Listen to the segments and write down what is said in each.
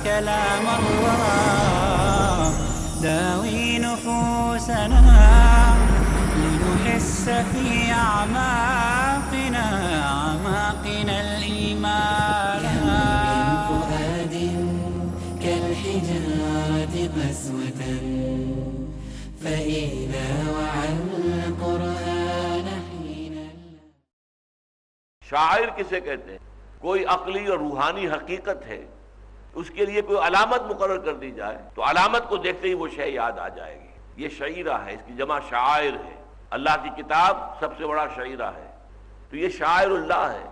كلام الله داوي نفوسنا لنحس في أعماقنا الإيمان. كم من فؤاد كالحجارة قسوة فإذا وعى القرآن حين. شاعر کسے کہتے ہیں؟ کوئی عقلی اور روحانی حقیقت ہے، اس کے لیے کوئی علامت مقرر کر دی جائے تو علامت کو دیکھتے ہی وہ شے یاد آ جائے گی. یہ شعیرہ ہے، اس کی جمع شاعر ہے. اللہ کی کتاب سب سے بڑا شعیرہ ہے، تو یہ شاعر اللہ ہے.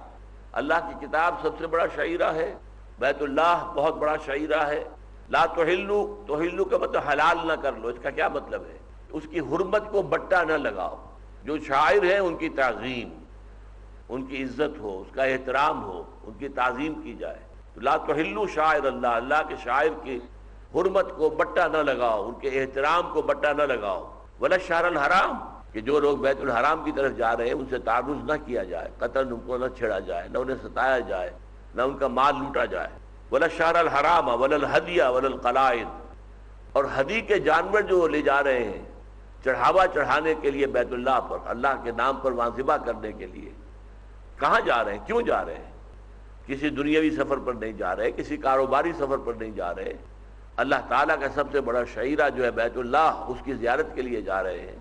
اللہ کی کتاب سب سے بڑا شعیرہ ہے، بیت اللہ بہت بڑا شعیرہ ہے. لا تحلو، تحلو کا مطلب حلال نہ کر لو. اس کا کیا مطلب ہے؟ اس کی حرمت کو بٹا نہ لگاؤ. جو شاعر ہیں ان کی تعظیم، ان کی عزت ہو، اس کا احترام ہو، ان کی تعظیم کی جائے. تو لا تحلو شاعر اللہ، اللہ کے شاعر کی حرمت کو بٹا نہ لگاؤ، ان کے احترام کو بٹا نہ لگاؤ. ولا الشہر الحرام، کہ جو لوگ بیت الحرام کی طرف جا رہے ہیں ان سے تعرض نہ کیا جائے، قتل ان کو نہ چھیڑا جائے، نہ انہیں ستایا جائے، نہ ان کا مال لوٹا جائے. ولا الشہر الحرام ولا الہدی ولا القلائد، اور ہدی کے جانور جو لے جا رہے ہیں چڑھاوا چڑھانے کے لیے بیت اللہ پر، اللہ کے نام پر وہاں ذبح کرنے کے لیے، کہاں جا رہے ہیں؟ کیوں جا رہے ہیں؟ کسی دنیاوی سفر پر نہیں جا رہے، کسی کاروباری سفر پر نہیں جا رہے. اللہ تعالیٰ کا سب سے بڑا شعیرہ جو ہے بیت اللہ، اس کی زیارت کے لیے جا رہے ہیں.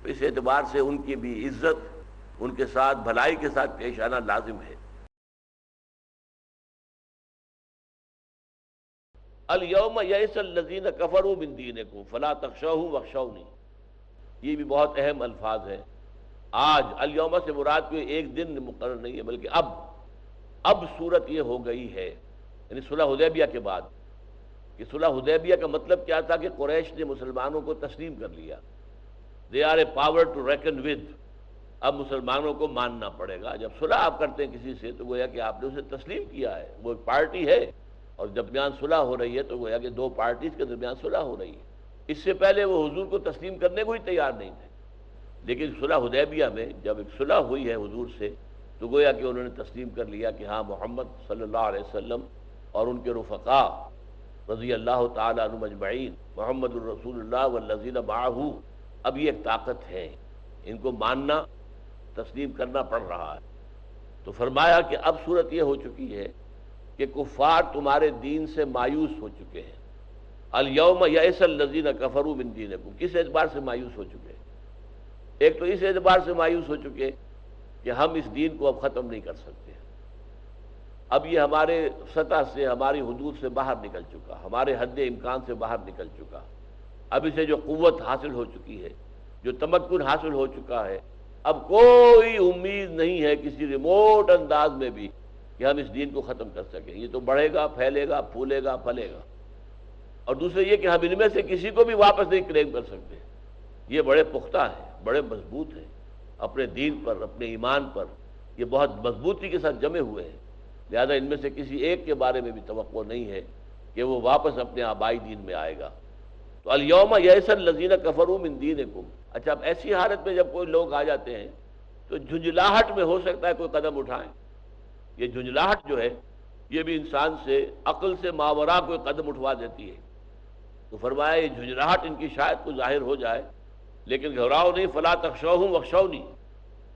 تو اس اعتبار سے ان کی بھی عزت، ان کے ساتھ بھلائی کے ساتھ پیش آنا لازم ہے. الیوم یئس الذین کفروا من دینکم فلا تخشوهم واخشونی، یہ بھی بہت اہم الفاظ ہیں. آج الیوم سے مراد کوئی ایک دن مقرر نہیں ہے، بلکہ اب صورت یہ ہو گئی ہے، یعنی صلح حدیبیہ کے بعد. کہ صلح حدیبیہ کا مطلب کیا تھا کہ قریش نے مسلمانوں کو تسلیم کر لیا. They are a power to reckon with. اب مسلمانوں کو ماننا پڑے گا. جب صلح آپ کرتے ہیں کسی سے تو گویا کہ آپ نے اسے تسلیم کیا ہے، وہ ایک پارٹی ہے، اور جب درمیان صلح ہو رہی ہے تو گویا کہ دو پارٹیز کے درمیان صلح ہو رہی ہے. اس سے پہلے وہ حضور کو تسلیم کرنے کو ہی تیار نہیں تھے، لیکن صلح حدیبیہ میں جب ایک صلح ہوئی ہے حضور سے تو گویا کہ انہوں نے تسلیم کر لیا کہ ہاں محمد صلی اللہ علیہ وسلم اور ان کے رفقاء رضی اللہ تعالی عنہم اجمعین، محمد الرسول اللہ والذین معہ، اب یہ ایک طاقت ہے، ان کو ماننا، تسلیم کرنا پڑ رہا ہے. تو فرمایا کہ اب صورت یہ ہو چکی ہے کہ کفار تمہارے دین سے مایوس ہو چکے ہیں. الیوم یئس الذین کفروا من دینکم، کس اعتبار سے مایوس ہو چکے ہیں؟ ایک تو اس اعتبار سے مایوس ہو چکے کہ ہم اس دین کو اب ختم نہیں کر سکتے. اب یہ ہمارے سطح سے، ہماری حدود سے باہر نکل چکا، ہمارے حد امکان سے باہر نکل چکا. اب اسے جو قوت حاصل ہو چکی ہے، جو تمکن حاصل ہو چکا ہے، اب کوئی امید نہیں ہے کسی ریموٹ انداز میں بھی کہ ہم اس دین کو ختم کر سکیں. یہ تو بڑھے گا، پھیلے گا، پھولے گا، پھلے گا. اور دوسرے یہ کہ ہم ان میں سے کسی کو بھی واپس نہیں کلیم کر سکتے. یہ بڑے پختہ ہیں، بڑے مضبوط ہیں، اپنے دین پر، اپنے ایمان پر یہ بہت مضبوطی کے ساتھ جمے ہوئے ہیں. لہذا ان میں سے کسی ایک کے بارے میں بھی توقع نہیں ہے کہ وہ واپس اپنے آبائی دین میں آئے گا. تو الیوم یئس الذین کفروا من دینکم. اچھا، اب ایسی حالت میں جب کوئی لوگ آ جاتے ہیں تو جھنجھلاہٹ میں ہو سکتا ہے کوئی قدم اٹھائیں. یہ جھنجھلاہٹ جو ہے یہ بھی انسان سے، عقل سے ماوراء کوئی قدم اٹھوا دیتی ہے. تو فرمایا یہ جھنجھلاہٹ ان کی شاید کو ظاہر ہو جائے، لیکن گھبراؤ نہیں. فلا تخشوہم واخشونی،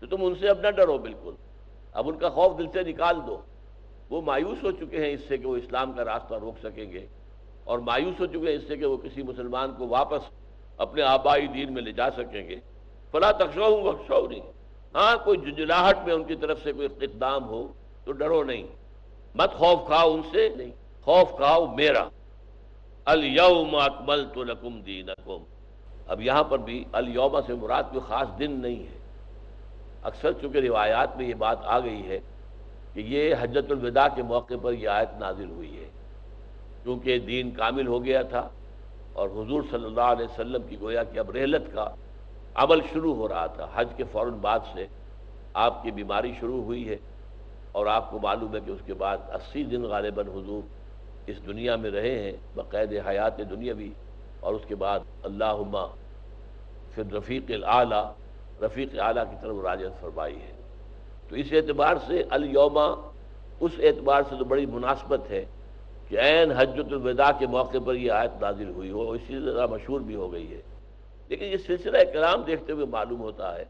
تو تم ان سے اب نہ ڈرو بالکل، اب ان کا خوف دل سے نکال دو. وہ مایوس ہو چکے ہیں اس سے کہ وہ اسلام کا راستہ روک سکیں گے، اور مایوس ہو چکے ہیں اس سے کہ وہ کسی مسلمان کو واپس اپنے آبائی دین میں لے جا سکیں گے. فلا تخشوہم واخشونی، ہاں کوئی جھنجھلاہٹ میں ان کی طرف سے کوئی اقدام ہو تو ڈرو نہیں، مت خوف کھاؤ ان سے، نہیں، خوف کھاؤ میرا. الیوم اکملت لکم دینکم. اب یہاں پر بھی الیوم سے مراد کوئی خاص دن نہیں ہے. اکثر چونکہ روایات میں یہ بات آ گئی ہے کہ یہ حجۃ الوداع کے موقع پر یہ آیت نازل ہوئی ہے، کیونکہ دین کامل ہو گیا تھا اور حضور صلی اللہ علیہ وسلم کی گویا کہ اب رحلت کا عمل شروع ہو رہا تھا. حج کے فوراً بعد سے آپ کی بیماری شروع ہوئی ہے، اور آپ کو معلوم ہے کہ اس کے بعد 80 دن غالباً حضور اس دنیا میں رہے ہیں بقید حیات دنیاوی، اور اس کے بعد اللہم فی الرفیق الاعلیٰ، رفیق اعلیٰ کی طرف راجعت فرمائی ہے. تو اس اعتبار سے الیوم اس اعتبار سے تو بڑی مناسبت ہے کہ عین حجۃ الوداع کے موقع پر یہ آیت نازل ہوئی ہو، اسی طرح مشہور بھی ہو گئی ہے۔ لیکن یہ سلسلہ کلام دیکھتے ہوئے معلوم ہوتا ہے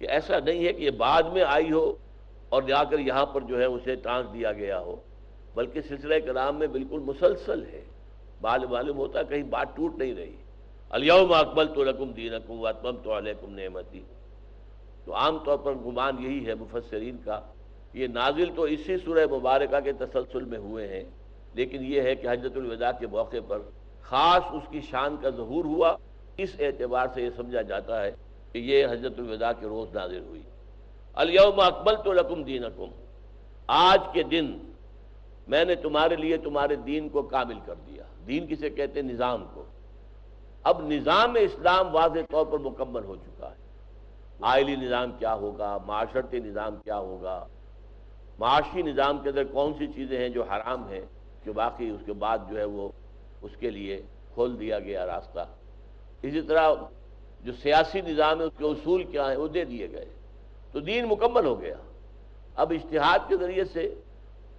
کہ ایسا نہیں ہے کہ یہ بعد میں آئی ہو اور جا کر یہاں پر جو ہے اسے ٹانک دیا گیا ہو، بلکہ سلسلہ کلام میں بالکل مسلسل ہے۔ معلوم ہوتا ہے کہیں بات ٹوٹ نہیں رہی۔ الیوم اکملت لکم دینکم واتممت علیکم نعمتی۔ تو عام طور پر گمان یہی ہے مفسرین کا، یہ نازل تو اسی سورہ مبارکہ کے تسلسل میں ہوئے ہیں، لیکن یہ ہے کہ حجۃ الوداع کے موقع پر خاص اس کی شان کا ظہور ہوا، اس اعتبار سے یہ سمجھا جاتا ہے کہ یہ حجۃ الوداع کے روز نازل ہوئی۔ الیوم اکملت لکم دینکم، آج کے دن میں نے تمہارے لیے تمہارے دین کو کامل کر دیا۔ دین کسے کہتے ہیں؟ نظام کو۔ اب نظام اسلام واضح طور پر مکمل ہو چکا ہے۔ آئلی نظام کیا ہوگا، معاشرتی نظام کیا ہوگا، معاشی نظام کے اندر کون سی چیزیں ہیں جو حرام ہیں، کہ باقی اس کے بعد جو ہے وہ اس کے لیے کھول دیا گیا راستہ۔ اسی طرح جو سیاسی نظام ہے اس کے اصول کیا ہیں وہ دے دیے گئے، تو دین مکمل ہو گیا۔ اب اجتہاد کے ذریعے سے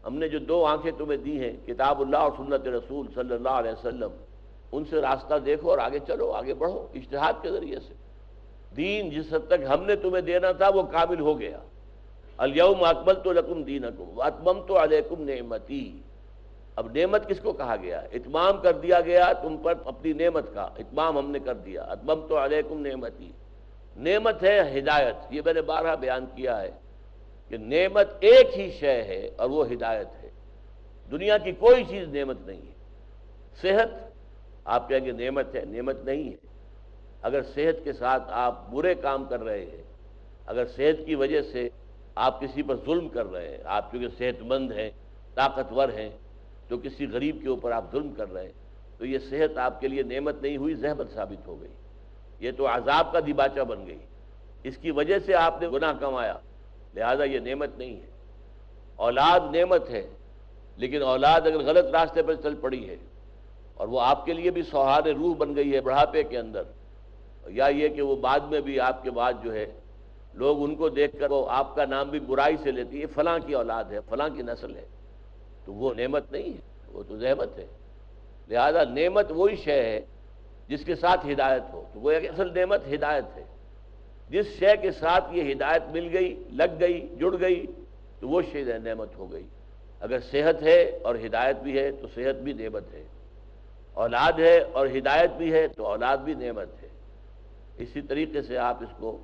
ہم نے جو دو آنکھیں تمہیں دی ہیں، کتاب اللہ اور سنت رسول صلی اللہ علیہ وسلم، ان سے راستہ دیکھو اور آگے چلو، آگے بڑھو اجتہاد کے ذریعے سے۔ دین جس حد تک ہم نے تمہیں دینا تھا وہ کامل ہو گیا۔ الیوم اکملت لکم دینکم واتممت علیکم نعمتی۔ اب نعمت کس کو کہا گیا؟ اتمام کر دیا گیا تم پر اپنی نعمت کا، اتمام ہم نے کر دیا۔ اتممت علیکم نعمتی، نعمت ہے ہدایت۔ یہ میں نے بارہا بیان کیا ہے کہ نعمت ایک ہی شے ہے اور وہ ہدایت ہے، دنیا کی کوئی چیز نعمت نہیں ہے۔ صحت آپ کہیں گے نعمت ہے، نعمت نہیں ہے۔ اگر صحت کے ساتھ آپ برے کام کر رہے ہیں، اگر صحت کی وجہ سے آپ کسی پر ظلم کر رہے ہیں، آپ چونکہ صحت مند ہیں، طاقتور ہیں، تو کسی غریب کے اوپر آپ ظلم کر رہے ہیں، تو یہ صحت آپ کے لیے نعمت نہیں ہوئی، زحمت ثابت ہو گئی، یہ تو عذاب کا دیباچہ بن گئی۔ اس کی وجہ سے آپ نے گناہ کمایا، لہذا یہ نعمت نہیں ہے۔ اولاد نعمت ہے، لیکن اولاد اگر غلط راستے پر چل پڑی ہے اور وہ آپ کے لیے بھی سوہار روح بن گئی ہے بڑھاپے کے اندر، یا یہ کہ وہ بعد میں بھی آپ کے بعد جو ہے لوگ ان کو دیکھ کر وہ آپ کا نام بھی برائی سے لیتی ہے، فلاں کی اولاد ہے، فلاں کی نسل ہے، تو وہ نعمت نہیں ہے، وہ تو زحمت ہے۔ لہذا نعمت وہی شے ہے جس کے ساتھ ہدایت ہو، تو وہ ایک اصل نعمت ہدایت ہے۔ جس شے کے ساتھ یہ ہدایت مل گئی، لگ گئی، جڑ گئی، تو وہ شے نعمت ہو گئی۔ اگر صحت ہے اور ہدایت بھی ہے تو صحت بھی نعمت ہے، اولاد ہے اور ہدایت بھی ہے تو اولاد بھی نعمت ہے۔ اسی طریقے سے آپ اس کو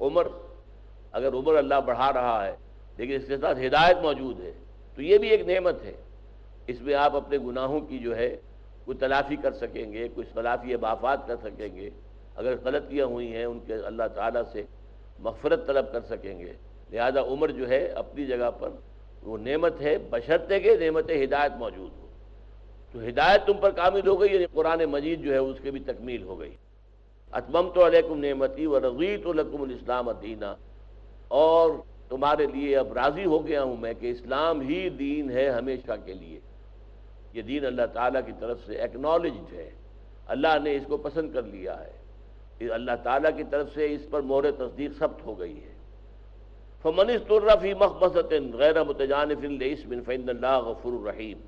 اگر عمر اللہ بڑھا رہا ہے لیکن اس کے ساتھ ہدایت موجود ہے تو یہ بھی ایک نعمت ہے۔ اس میں آپ اپنے گناہوں کی جو ہے کوئی تلافی کر سکیں گے، کچھ تلافی بافات کر سکیں گے، اگر غلطیاں ہوئی ہیں ان کے اللہ تعالیٰ سے مغفرت طلب کر سکیں گے۔ لہذا عمر جو ہے اپنی جگہ پر وہ نعمت ہے، بشرطے کہ نعمت ہدایت موجود ہو۔ تو ہدایت تم پر کامل ہو گئی، یعنی قرآن مجید جو ہے اس کے بھی تکمیل ہو گئی۔ اتممت علیکم نعمتی ورضیت لکم الاسلام دینا، اور تمہارے لیے اب راضی ہو گیا ہوں میں کہ اسلام ہی دین ہے ہمیشہ کے لیے۔ یہ دین اللہ تعالیٰ کی طرف سے ایکنالجڈ ہے، اللہ نے اس کو پسند کر لیا ہے، اللہ تعالیٰ کی طرف سے اس پر مہر تصدیق ثبت ہو گئی ہے۔ فمن اضطر فی مخمصۃ غیر متجانف لإثم فإن اللہ غفور رحیم۔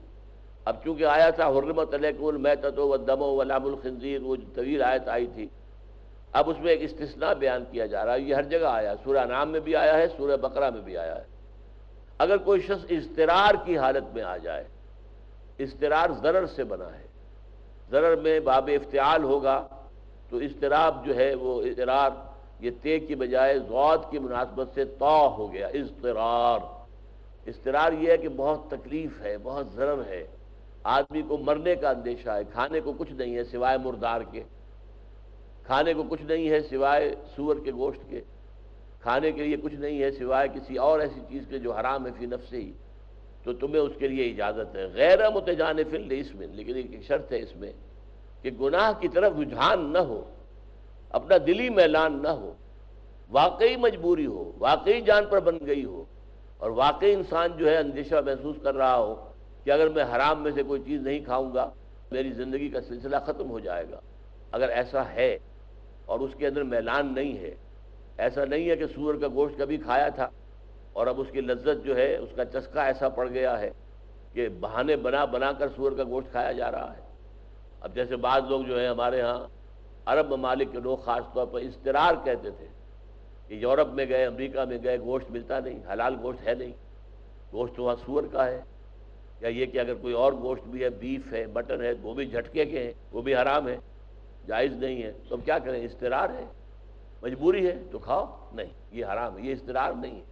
اب چونکہ آیا تھا حرمت علیکم المیتۃ والدم ولحم الخنزیر، وہ جو طویل آیت آئی تھی، اب اس میں ایک استثناء بیان کیا جا رہا ہے۔ یہ ہر جگہ آیا، سورہ انعام میں بھی آیا ہے، سورہ بقرہ میں بھی آیا ہے۔ اگر کوئی شخص اضطرار کی حالت میں آ جائے، اضطرار ضرر سے بنا ہے، ضرر میں باب افتعال ہوگا، تو اضطراب جو ہے وہ اضطرار یہ تے کی بجائے ضاد کی مناسبت سے طا ہو گیا، اضطرار۔ اضطرار یہ ہے کہ بہت تکلیف ہے، بہت ضرر ہے، آدمی کو مرنے کا اندیشہ ہے، کھانے کو کچھ نہیں ہے سوائے مردار کے، کھانے کو کچھ نہیں ہے سوائے سور کے گوشت کے، کھانے کے لیے کچھ نہیں ہے سوائے کسی اور ایسی چیز کے جو حرام ہے فی نفسہ ہی، تو تمہیں اس کے لیے اجازت ہے غیر متجانف لإثم، لیکن ایک شرط ہے اس میں کہ گناہ کی طرف رجحان نہ ہو، اپنا دلی میلان نہ ہو، واقعی مجبوری ہو، واقعی جان پر بن گئی ہو، اور واقعی انسان جو ہے اندیشہ محسوس کر رہا ہو کہ اگر میں حرام میں سے کوئی چیز نہیں کھاؤں گا میری زندگی کا سلسلہ ختم ہو جائے گا۔ اگر ایسا ہے اور اس کے اندر میلان نہیں ہے، ایسا نہیں ہے کہ سور کا گوشت کبھی کھایا تھا اور اب اس کی لذت جو ہے اس کا چسکا ایسا پڑ گیا ہے کہ بہانے بنا بنا کر سور کا گوشت کھایا جا رہا ہے۔ اب جیسے بعض لوگ جو ہیں ہمارے ہاں عرب ممالک کے لوگ خاص طور پر اضطرار کہتے تھے کہ یورپ میں گئے، امریکہ میں گئے، گوشت ملتا نہیں، حلال گوشت ہے نہیں، گوشت تو وہاں سور کا ہے، یا یہ کہ اگر کوئی اور گوشت بھی ہے، بیف ہے، مٹن ہے، وہ بھی جھٹکے کے ہیں، وہ بھی حرام ہے، جائز نہیں ہے، تو اب کیا کریں؟ اضطرار ہے، مجبوری ہے تو کھاؤ، نہیں یہ حرام ہے، یہ اضطرار نہیں ہے۔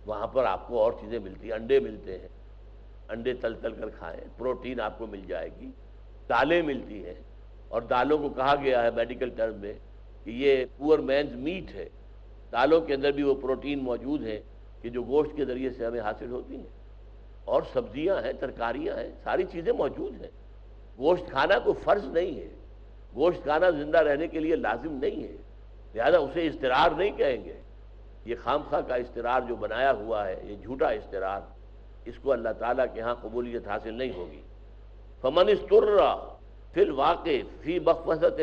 وہاں پر آپ کو اور چیزیں ملتی ہیں، انڈے ملتے ہیں، انڈے تل تل کر کھائیں، پروٹین آپ کو مل جائے گی، دالیں ملتی ہیں، اور دالوں کو کہا گیا ہے میڈیکل ٹرم میں کہ یہ پور مینز میٹ ہے، دالوں کے اندر بھی وہ پروٹین موجود ہے کہ جو گوشت کے ذریعے سے ہمیں حاصل ہوتی ہیں، اور سبزیاں ہیں، ترکاریاں ہیں، ساری چیزیں موجود ہیں۔ گوشت کھانا کوئی فرض نہیں ہے، گوشت کھانا زندہ رہنے کے لیے لازم نہیں ہے، لہذا اسے اضطرار نہیں کہیں گے۔ یہ خام خواہ کا اضطرار جو بنایا ہوا ہے، یہ جھوٹا اضطرار، اس کو اللہ تعالیٰ کے ہاں قبولیت حاصل نہیں ہوگی۔ فمن اضطر فی الواقع فی مخمصۃ،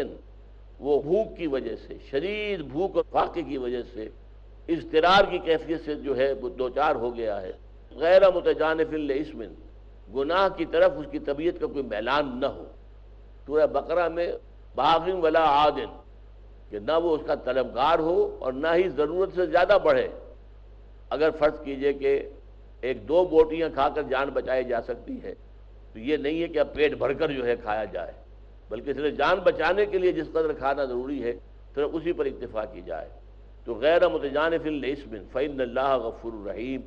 وہ بھوک کی وجہ سے، شدید بھوک اور فاقے کی وجہ سے اضطرار کی کیفیت سے جو ہے وہ دوچار ہو گیا ہے، غیر متجانف لاسم، گناہ کی طرف اس کی طبیعت کا کوئی میلان نہ ہو۔ سورہ بقرہ میں باغ ولا عاد، کہ نہ وہ اس کا طلبگار ہو اور نہ ہی ضرورت سے زیادہ بڑھے۔ اگر فرض کیجئے کہ ایک دو بوٹیاں کھا کر جان بچائی جا سکتی ہے تو یہ نہیں ہے کہ اب پیٹ بھر کر جو ہے کھایا جائے، بلکہ صرف جان بچانے کے لیے جس قدر کھانا ضروری ہے صرف اسی پر اکتفا کی جائے۔ تو غیر متجانف لاسم فإن اللہ غفور رحیم،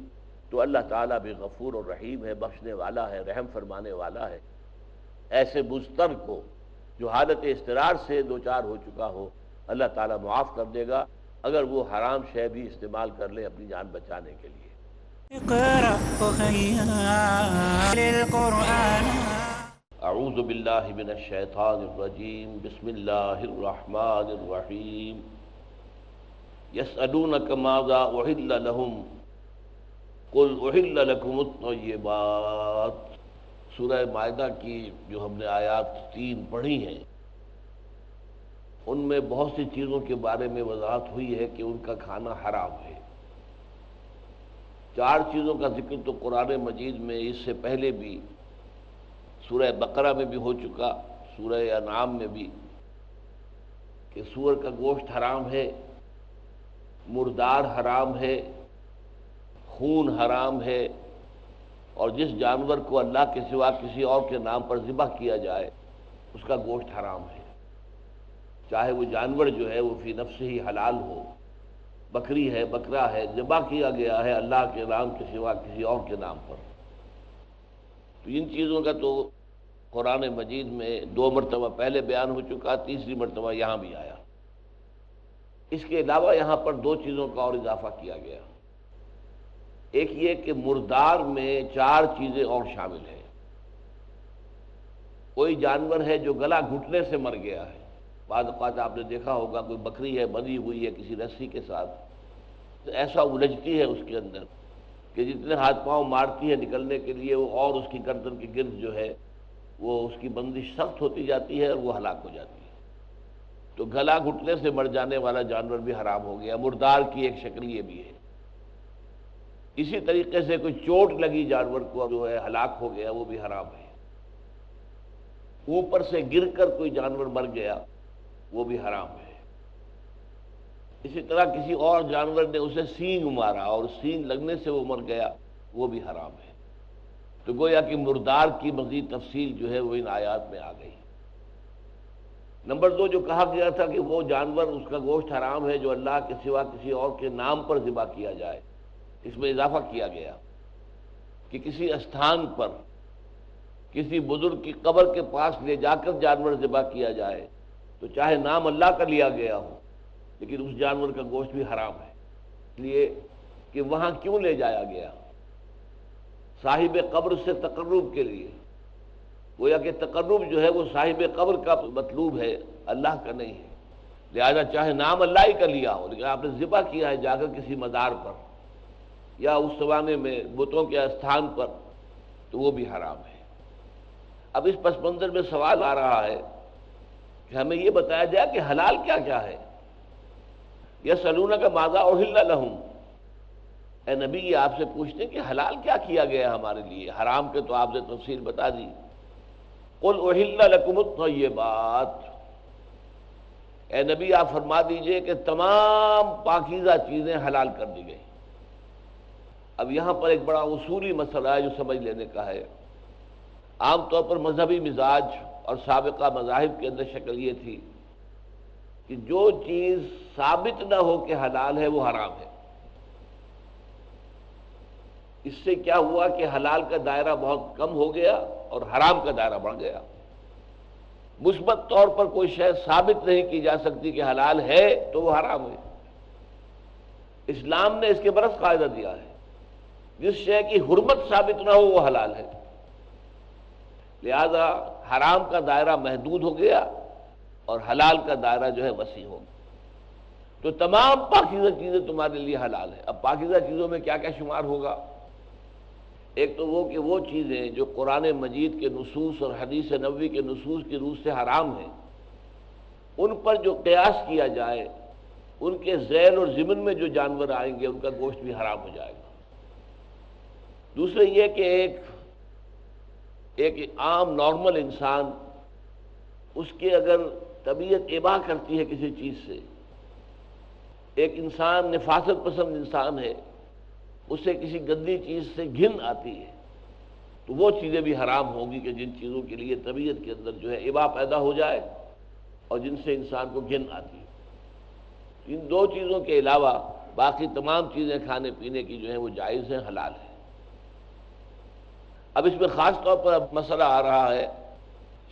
تو اللہ تعالیٰ بھی غفور اور رحیم ہے، بخشنے والا ہے، رحم فرمانے والا ہے۔ ایسے مضطر کو جو حالت اضطرار سے دوچار ہو چکا ہو، اللہ تعالیٰ معاف کر دے گا اگر وہ حرام شے بھی استعمال کر لے اپنی جان بچانے کے لیے۔ اقرأ وخير القرآن اعوذ باللہ من الشیطان الرجیم، بسم اللہ الرحمن الرحیم۔ یسألونک ماذا احل لہم قل احل لکم الطیبات۔ سورہ مائدہ کی جو ہم نے آیات 3 پڑھی ہیں، ان میں بہت سی چیزوں کے بارے میں وضاحت ہوئی ہے کہ ان کا کھانا حرام ہے۔ 4 چیزوں کا ذکر تو قرآن مجید میں اس سے پہلے بھی سورہ بقرہ میں بھی ہو چکا، سورہ انعام میں بھی، کہ سور کا گوشت حرام ہے، مردار حرام ہے، خون حرام ہے، اور جس جانور کو اللہ کے سوا کسی اور کے نام پر ذبح کیا جائے اس کا گوشت حرام ہے، چاہے وہ جانور جو ہے وہ فی نفس ہی حلال ہو، بکری ہے، بکرا ہے، ذبح کیا گیا ہے اللہ کے نام کے سوا کسی اور کے نام پر۔ تو ان چیزوں کا تو قرآن مجید میں 2 مرتبہ پہلے بیان ہو چکا، تیسری مرتبہ یہاں بھی آیا۔ اس کے علاوہ یہاں پر 2 چیزوں کا اور اضافہ کیا گیا۔ ایک یہ کہ مردار میں 4 چیزیں اور شامل ہیں۔ کوئی جانور ہے جو گلا گھٹنے سے مر گیا ہے، بعض اوقات آپ نے دیکھا ہوگا کوئی بکری ہے بندھی ہوئی ہے کسی رسی کے ساتھ، تو ایسا الجھتی ہے اس کے اندر کہ جتنے ہاتھ پاؤں مارتی ہے نکلنے کے لیے وہ اور اس کی گردن کے گرد جو ہے وہ اس کی بندش سخت ہوتی جاتی ہے اور وہ ہلاک ہو جاتی ہے۔ تو گلا گھٹنے سے مر جانے والا جانور بھی حرام ہو گیا، مردار کی ایک شکل یہ بھی ہے۔ اسی طریقے سے کوئی چوٹ لگی جانور کو جو ہے ہلاک ہو گیا، وہ بھی حرام ہے۔ اوپر سے گر کر کوئی جانور مر گیا، وہ بھی حرام ہے۔ اسی طرح کسی اور جانور نے اسے سینگ مارا اور سینگ لگنے سے وہ مر گیا، وہ بھی حرام ہے۔ تو گویا کہ مردار کی مزید تفصیل جو ہے وہ ان آیات میں آ گئی۔ نمبر 2 جو کہا گیا تھا کہ وہ جانور اس کا گوشت حرام ہے جو اللہ کے سوا کسی اور کے نام پر ذبح کیا جائے، اس میں اضافہ کیا گیا کہ کسی استھان پر کسی بزرگ کی قبر کے پاس لے جا کر جانور ذبح کیا جائے تو چاہے نام اللہ کا لیا گیا ہو لیکن اس جانور کا گوشت بھی حرام ہے، اس لیے کہ وہاں کیوں لے جایا گیا؟ صاحب قبر سے تقرب کے لیے، گویا کہ تقرب جو ہے وہ صاحب قبر کا مطلوب ہے، اللہ کا نہیں ہے، لہذا چاہے نام اللہ ہی کا لیا ہو لیکن آپ نے ذبح کیا ہے جا کر کسی مزار پر یا اس زمانے میں بتوں کے استھان پر تو وہ بھی حرام ہے۔ اب اس پس منظر میں سوال آ رہا ہے کہ ہمیں یہ بتایا جائے کہ حلال کیا کیا ہے۔ یسألونک ماذا احل لہم، اے نبی یہ آپ سے پوچھتے ہیں کہ حلال کیا کیا گیا ہمارے لیے، حرام کے تو آپ نے تفصیل بتا دی۔ قل احل لکم الطیبات، اے نبی آپ فرما دیجئے کہ تمام پاکیزہ چیزیں حلال کر دی گئی۔ اب یہاں پر ایک بڑا اصولی مسئلہ ہے جو سمجھ لینے کا ہے۔ عام طور پر مذہبی مزاج اور سابقہ مذاہب کے اندر شکل یہ تھی کہ جو چیز ثابت نہ ہو کہ حلال ہے وہ حرام ہے۔ اس سے کیا ہوا کہ حلال کا دائرہ بہت کم ہو گیا اور حرام کا دائرہ بڑھ گیا۔ مثبت طور پر کوئی شے ثابت نہیں کی جا سکتی کہ حلال ہے تو وہ حرام ہے۔ اسلام نے اس کے برعکس قاعدہ دیا ہے، جس شے کی حرمت ثابت نہ ہو وہ حلال ہے، لہذا حرام کا دائرہ محدود ہو گیا اور حلال کا دائرہ جو ہے وسیع ہو گیا۔ تو تمام پاکیزہ چیزیں تمہارے لیے حلال ہیں۔ اب پاکیزہ چیزوں میں کیا کیا شمار ہوگا؟ ایک تو وہ کہ وہ چیزیں جو قرآن مجید کے نصوص اور حدیث نبوی کے نصوص کی روح سے حرام ہیں، ان پر جو قیاس کیا جائے، ان کے ذیل اور ضمن میں جو جانور آئیں گے ان کا گوشت بھی حرام ہو جائے گا۔ دوسرے یہ کہ ایک عام نارمل انسان، اس کے اگر طبیعت اباح کرتی ہے کسی چیز سے، ایک انسان نفاست پسند انسان ہے، اسے کسی گندی چیز سے گھن آتی ہے، تو وہ چیزیں بھی حرام ہوں گی کہ جن چیزوں کے لیے طبیعت کے اندر جو ہے اباح پیدا ہو جائے اور جن سے انسان کو گھن آتی ہے۔ ان دو چیزوں کے علاوہ باقی تمام چیزیں کھانے پینے کی جو ہیں وہ جائز ہیں، حلال ہیں۔ اب اس میں خاص طور پر اب مسئلہ آ رہا ہے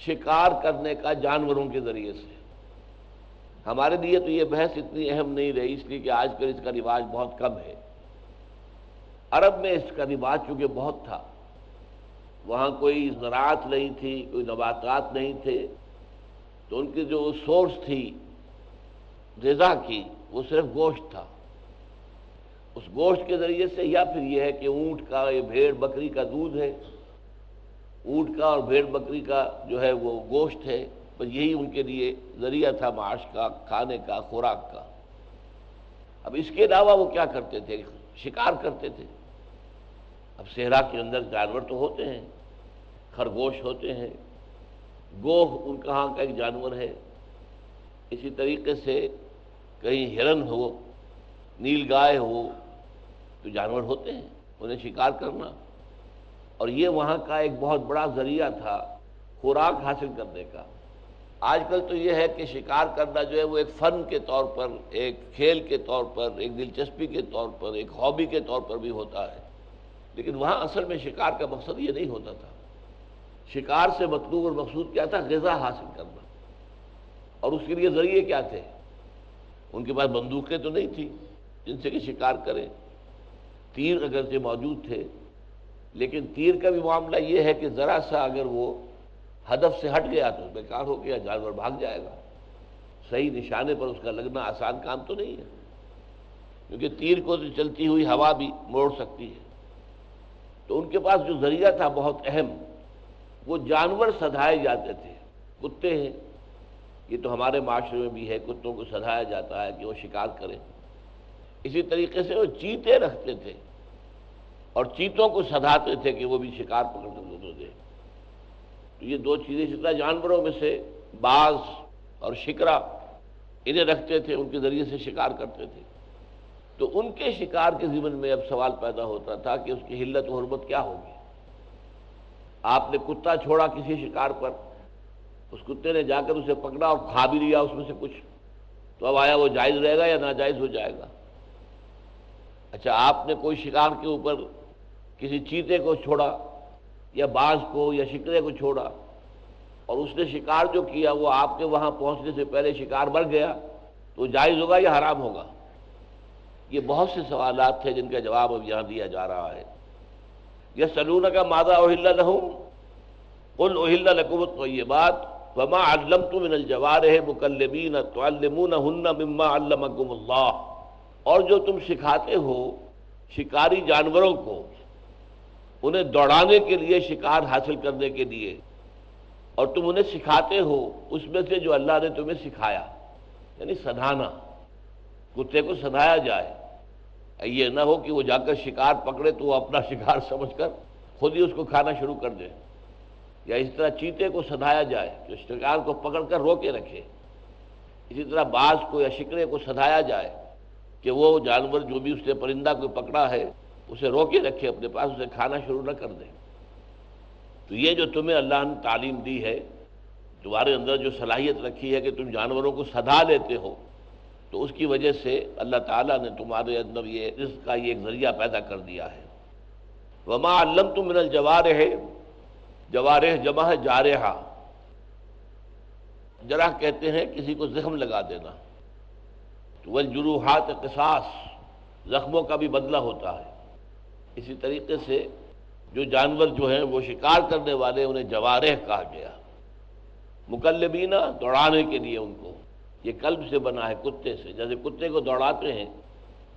شکار کرنے کا جانوروں کے ذریعے سے۔ ہمارے لیے تو یہ بحث اتنی اہم نہیں رہی، اس لیے کہ آج کل اس کا رواج بہت کم ہے۔ عرب میں اس کا رواج چونکہ بہت تھا، وہاں کوئی زراعت نہیں تھی، کوئی نباتات نہیں تھے، تو ان کی جو سورس تھی غذا کی وہ صرف گوشت تھا۔ اس گوشت کے ذریعے سے، یا پھر یہ ہے کہ اونٹ کا، یہ بھیڑ بکری کا دودھ ہے، اونٹ کا اور بھیڑ بکری کا جو ہے وہ گوشت ہے، بس یہی ان کے لیے ذریعہ تھا معاش کا، کھانے کا، خوراک کا۔ اب اس کے علاوہ وہ کیا کرتے تھے؟ شکار کرتے تھے۔ اب صحرا کے اندر جانور تو ہوتے ہیں، خرگوش ہوتے ہیں، گوہ ان کہاں کا ایک جانور ہے، اسی طریقے سے کہیں ہرن ہو، نیل گائے ہو، تو جانور ہوتے ہیں، انہیں شکار کرنا، اور یہ وہاں کا ایک بہت بڑا ذریعہ تھا خوراک حاصل کرنے کا۔ آج کل تو یہ ہے کہ شکار کرنا جو ہے وہ ایک فن کے طور پر، ایک کھیل کے طور پر، ایک دلچسپی کے طور پر، ایک ہابی کے طور پر بھی ہوتا ہے، لیکن وہاں اصل میں شکار کا مقصد یہ نہیں ہوتا تھا۔ شکار سے مطلوب اور مقصود کیا تھا؟ غذا حاصل کرنا، اور اس کے لیے ذریعے کیا تھے؟ ان کے پاس بندوقیں تو نہیں تھیں جن سے کہ شکار کریں، تیر اگرچہ موجود تھے، لیکن تیر کا بھی معاملہ یہ ہے کہ ذرا سا اگر وہ ہدف سے ہٹ گیا تو بیکار ہو گیا، جانور بھاگ جائے گا۔ صحیح نشانے پر اس کا لگنا آسان کام تو نہیں ہے، کیونکہ تیر کو تو چلتی ہوئی ہوا بھی موڑ سکتی ہے۔ تو ان کے پاس جو ذریعہ تھا بہت اہم، وہ جانور سدھائے جاتے تھے۔ کتے ہیں، یہ تو ہمارے معاشرے میں بھی ہے، کتوں کو سدھایا جاتا ہے کہ وہ شکار کریں۔ اسی طریقے سے وہ چیتے رکھتے تھے اور چیتوں کو سدھاتے تھے کہ وہ بھی شکار پکڑ کر دے۔ تو یہ دو چیزیں، اسی طرح جانوروں میں سے باز اور شکرا، انہیں رکھتے تھے، ان کے ذریعے سے شکار کرتے تھے۔ تو ان کے شکار کے ضمن میں اب سوال پیدا ہوتا تھا کہ اس کی حلت و حرمت کیا ہوگی۔ آپ نے کتا چھوڑا کسی شکار پر، اس کتے نے جا کر اسے پکڑا اور کھا بھی لیا اس میں سے کچھ، تو اب آیا وہ جائز رہے گا یا ناجائز ہو جائے گا؟ اچھا، آپ نے کوئی شکار کے اوپر کسی چیتے کو چھوڑا یا باز کو یا شکرے کو چھوڑا، اور اس نے شکار جو کیا وہ آپ کے وہاں پہنچنے سے پہلے شکار مر گیا، تو جائز ہوگا یا حرام ہوگا؟ یہ بہت سے سوالات تھے جن کا جواب اب یہاں دیا جا رہا ہے۔ یسألونک ماذا احل لہم قل احل لکم الطیبات وما علمتم من الجوارح مکلبین تعلمونہن مما علمکم اللہ، اور جو تم سکھاتے ہو شکاری جانوروں کو، انہیں دوڑانے کے لیے، شکار حاصل کرنے کے لیے، اور تم انہیں سکھاتے ہو اس میں سے جو اللہ نے تمہیں سکھایا، یعنی سدھانا، کتے کو سدھایا جائے، یہ نہ ہو کہ وہ جا کر شکار پکڑے تو وہ اپنا شکار سمجھ کر خود ہی اس کو کھانا شروع کر دے، یا اس طرح چیتے کو سدھایا جائے جو شکار کو پکڑ کر روکے رکھے، اسی طرح باز کو یا شکرے کو سدھایا جائے کہ وہ جانور جو بھی اس نے پرندہ کو پکڑا ہے اسے روکے رکھے اپنے پاس، اسے کھانا شروع نہ کر دے۔ تو یہ جو تمہیں اللہ نے تعلیم دی ہے، تمہارے اندر جو صلاحیت رکھی ہے کہ تم جانوروں کو سدھا لیتے ہو، تو اس کی وجہ سے اللہ تعالیٰ نے تمہارے اندر یہ رزق کا یہ ایک ذریعہ پیدا کر دیا ہے۔ وما علمتم من الجوارح، جوارح جمع ہے جارحہ، جرح کہتے ہیں کسی کو زخم لگا دینا، والجروحات قصاص، زخموں کا بھی بدلہ ہوتا ہے۔ اسی طریقے سے جو جانور جو ہیں وہ شکار کرنے والے انہیں جوارح کہا گیا، مکلبینہ دوڑانے کے لیے ان کو، یہ کلب سے بنا ہے کتے سے، جیسے کتے کو دوڑاتے ہیں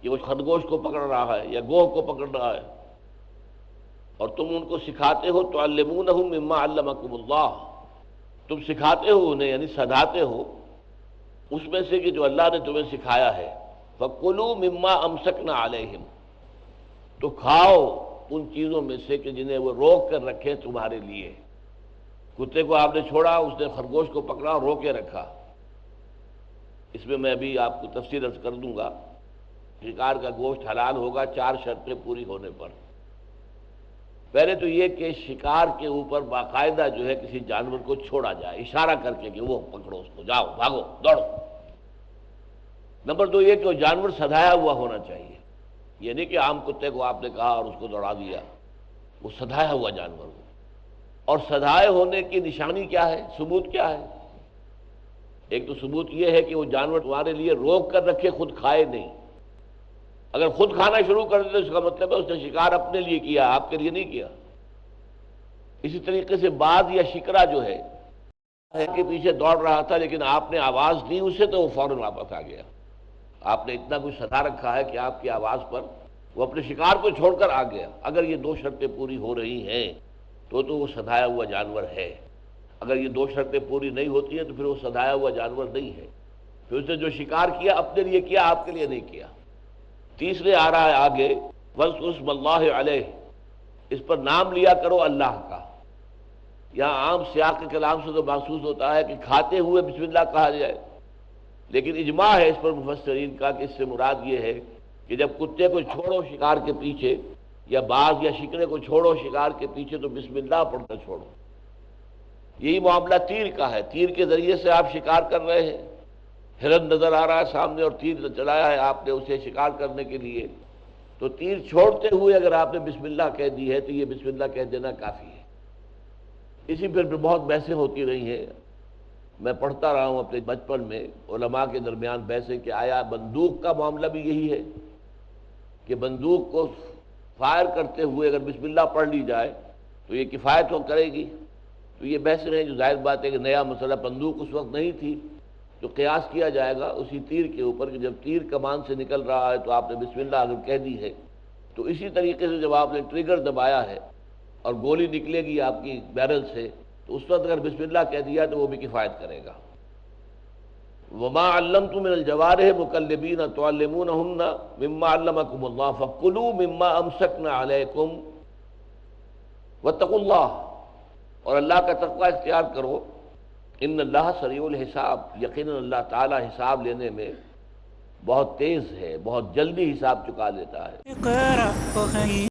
کہ وہ خرگوش کو پکڑ رہا ہے یا گوہ کو پکڑ رہا ہے، اور تم ان کو سکھاتے ہو، تعلمونہم مما علمکم اللہ، تم سکھاتے ہو انہیں یعنی سدھاتے ہو اس میں سے کہ جو اللہ نے تمہیں سکھایا ہے۔ فَكُلُوا مِمَّا أَمْسَكْنَا عَلَيْهِمْ، تو کھاؤ ان چیزوں میں سے کہ جنہیں وہ روک کر رکھے تمہارے لیے۔ کتے کو آپ نے چھوڑا، اس نے خرگوش کو پکڑا اور روکے رکھا، اس میں میں ابھی آپ کو تفصیل عرض کر دوں گا۔ شکار کا گوشت حلال ہوگا 4 شرطیں پوری ہونے پر۔ پہلے تو یہ کہ شکار کے اوپر باقاعدہ جو ہے کسی جانور کو چھوڑا جائے، اشارہ کر کے کہ وہ پکڑو، اس کو جاؤ، بھاگو، دوڑو۔ نمبر 2 یہ کہ وہ جانور سدھایا ہوا ہونا چاہیے، یہ نہیں کہ عام کتے کو آپ نے کہا اور اس کو دوڑا دیا، وہ سدھایا ہوا جانور ہو۔ اور سدھائے ہونے کی نشانی کیا ہے، ثبوت کیا ہے؟ ایک تو ثبوت یہ ہے کہ وہ جانور تمہارے لیے روک کر رکھے، خود کھائے نہیں۔ اگر خود کھانا شروع کر دے تو اس کا مطلب ہے اس نے شکار اپنے لیے کیا، آپ کے لیے نہیں کیا۔ اسی طریقے سے باز یا شکرا جو ہے کہ پیچھے دوڑ رہا تھا لیکن آپ نے آواز دی اسے تو وہ فوراً واپس آ گیا، آپ نے اتنا کچھ سدھا رکھا ہے کہ آپ کی آواز پر وہ اپنے شکار کو چھوڑ کر آ گیا۔ اگر یہ 2 شرطیں پوری ہو رہی ہیں تو وہ سدھایا ہوا جانور ہے۔ اگر یہ 2 شرطیں پوری نہیں ہوتی ہیں تو پھر وہ سدھایا ہوا جانور نہیں ہے، پھر اس نے جو شکار کیا اپنے لیے کیا، آپ کے لیے نہیں کیا۔ تیسرے آ رہا ہے آگے وَاذْكُرُوا اسْمَ اللَّهِ عَلَيْهِ، اس پر نام لیا کرو اللہ کا۔ یہاں عام سیاق کلام سے تو محسوس ہوتا ہے کہ کھاتے ہوئے بسم اللہ کہا جائے، لیکن اجماع ہے اس پر مفسرین کا کہ اس سے مراد یہ ہے کہ جب کتے کو چھوڑو شکار کے پیچھے، یا باز یا شکرے کو چھوڑو شکار کے پیچھے، تو بسم اللہ پڑھ کر چھوڑو۔ یہی معاملہ تیر کا ہے، تیر کے ذریعے سے آپ شکار کر رہے ہیں، ہرن نظر آ رہا ہے سامنے اور تیر چلایا ہے آپ نے اسے شکار کرنے کے لیے، تو تیر چھوڑتے ہوئے اگر آپ نے بسم اللہ کہہ دی ہے تو یہ بسم اللہ کہہ دینا کافی ہے۔ اسی پر بہت بحثیں ہوتی رہی ہیں، میں پڑھتا رہا ہوں اپنے بچپن میں علماء کے درمیان بحثیں کہ آیا بندوق کا معاملہ بھی یہی ہے کہ بندوق کو فائر کرتے ہوئے اگر بسم اللہ پڑھ لی جائے تو یہ کفایت ہو کرے گی؟ تو یہ بحثیں ہیں، جو ظاہر بات ہے کہ نیا مسئلہ بندوق اس وقت نہیں تھی، جو قیاس کیا جائے گا اسی تیر کے اوپر کہ جب تیر کمان سے نکل رہا ہے تو آپ نے بسم اللہ اگر کہہ دی ہے، تو اسی طریقے سے جب آپ نے ٹریگر دبایا ہے اور گولی نکلے گی آپ کی بیرل سے تو اس وقت اگر بسم اللہ کہہ دیا تو وہ بھی کفایت کرے گا۔ وما علمتم من الجوارح مکلبین تعلمونہن مما علمکم اللہ فکلوا مما امسکنا علیکم واتقوا اللہ، اور اللہ کا تقوی اختیار کرو، ان اللہ سریع الحساب، یقیناً اللہ تعالی حساب لینے میں بہت تیز ہے، بہت جلدی حساب چکا لیتا ہے۔ اقرأ